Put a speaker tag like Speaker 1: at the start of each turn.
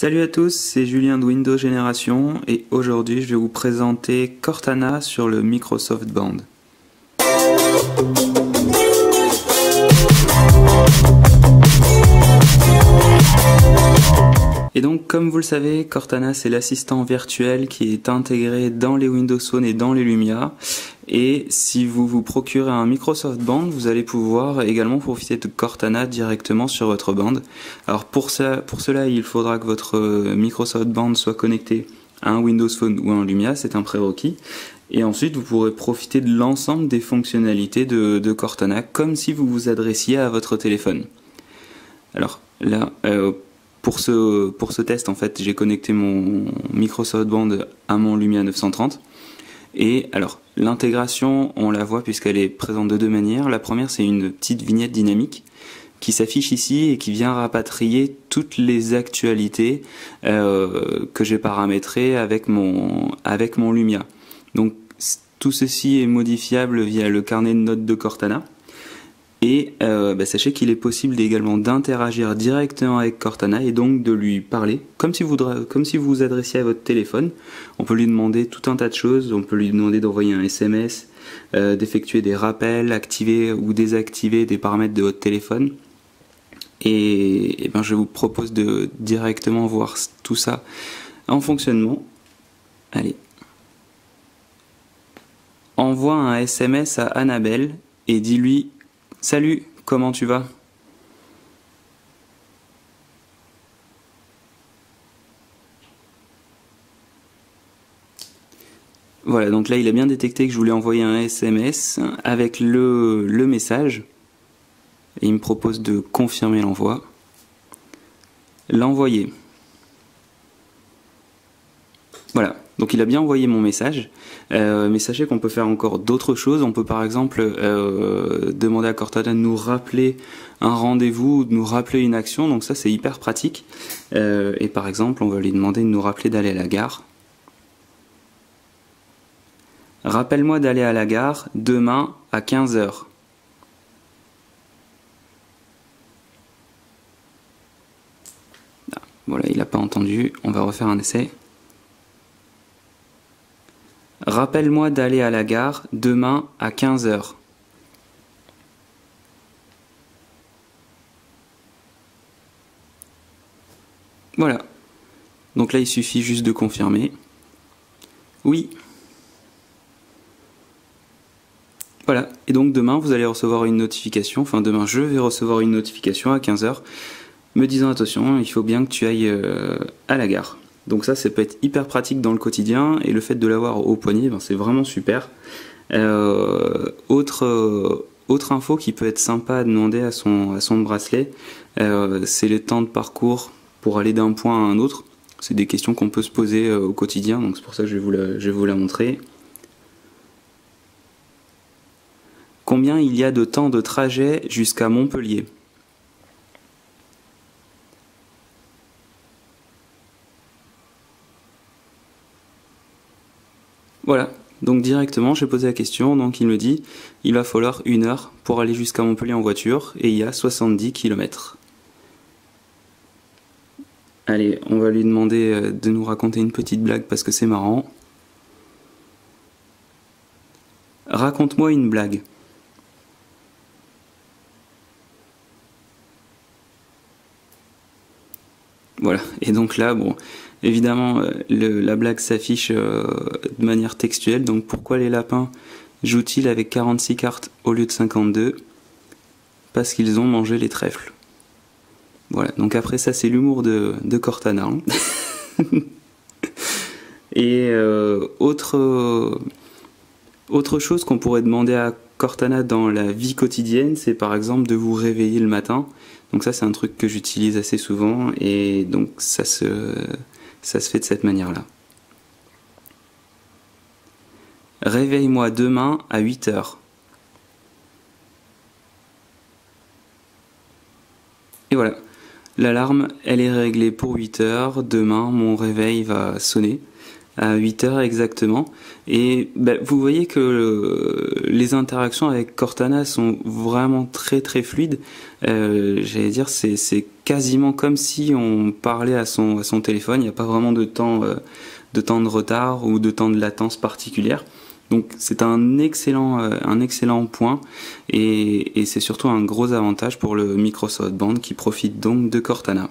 Speaker 1: Salut à tous, c'est Julien de Windows Génération et aujourd'hui je vais vous présenter Cortana sur le Microsoft Band. Et donc comme vous le savez, Cortana c'est l'assistant virtuel qui est intégré dans les Windows Phone et dans les Lumia. Et si vous vous procurez un Microsoft Band, vous allez pouvoir également profiter de Cortana directement sur votre bande. Alors pour cela, il faudra que votre Microsoft Band soit connecté à un Windows Phone ou à un Lumia, c'est un prérequis. Et ensuite, vous pourrez profiter de l'ensemble des fonctionnalités de Cortana, comme si vous vous adressiez à votre téléphone. Alors là, pour ce test, en fait, j'ai connecté mon Microsoft Band à mon Lumia 930. Et alors, l'intégration, on la voit puisqu'elle est présente de deux manières. La première, c'est une petite vignette dynamique qui s'affiche ici et qui vient rapatrier toutes les actualités que j'ai paramétrées avec mon Lumia. Donc, tout ceci est modifiable via le carnet de notes de Cortana. Et sachez qu'il est possible également d'interagir directement avec Cortana et donc de lui parler, comme si vous vous adressiez à votre téléphone. On peut lui demander tout un tas de choses, on peut lui demander d'envoyer un SMS, d'effectuer des rappels, activer ou désactiver des paramètres de votre téléphone. Et je vous propose de directement voir tout ça en fonctionnement. Allez. Envoie un SMS à Annabelle et dis-lui: salut, comment tu vas? Voilà, donc là il a bien détecté que je voulais envoyer un SMS avec le message. Et il me propose de confirmer l'envoi. L'envoyer. Voilà, donc il a bien envoyé mon message, mais sachez qu'on peut faire encore d'autres choses. On peut par exemple demander à Cortana de nous rappeler un rendez-vous, de nous rappeler une action, donc ça c'est hyper pratique. Et par exemple, on va lui demander de nous rappeler d'aller à la gare. Rappelle-moi d'aller à la gare demain à 15 h. Voilà, il n'a pas entendu, on va refaire un essai. Rappelle-moi d'aller à la gare demain à 15 h. Voilà. Donc là, il suffit juste de confirmer. Oui. Voilà. Et donc demain, vous allez recevoir une notification. Enfin, demain, je vais recevoir une notification à 15 h me disant: attention, il faut bien que tu ailles à la gare. Donc ça peut être hyper pratique dans le quotidien, et le fait de l'avoir au poignet, c'est vraiment super. Autre info qui peut être sympa à demander à son bracelet, c'est les temps de parcours pour aller d'un point à un autre. C'est des questions qu'on peut se poser au quotidien, donc c'est pour ça que je vais vous la montrer. Combien il y a de temps de trajet jusqu'à Montpellier ? Voilà, donc directement j'ai posé la question, donc il me dit: il va falloir 1 heure pour aller jusqu'à Montpellier en voiture, et il y a 70 km. Allez, on va lui demander de nous raconter une petite blague parce que c'est marrant. Raconte-moi une blague. Voilà, et donc là, bon, évidemment, la blague s'affiche de manière textuelle. Donc pourquoi les lapins jouent-ils avec 46 cartes au lieu de 52? Parce qu'ils ont mangé les trèfles. Voilà, donc après ça, c'est l'humour de Cortana. Hein. Et autre chose qu'on pourrait demander à Cortana dans la vie quotidienne, c'est par exemple de vous réveiller le matin. Donc ça, c'est un truc que j'utilise assez souvent, et donc ça se fait de cette manière-là. Réveille-moi demain à 8 h. Et voilà, l'alarme, elle est réglée pour 8 h. Demain, mon réveil va sonner à 8 h exactement. Et vous voyez que les interactions avec Cortana sont vraiment très très fluides. J'allais dire, c'est quasiment comme si on parlait à son téléphone. Il n'y a pas vraiment de temps de retard ou de temps de latence particulière. Donc c'est un excellent point et c'est surtout un gros avantage pour le micro softband qui profite donc de Cortana.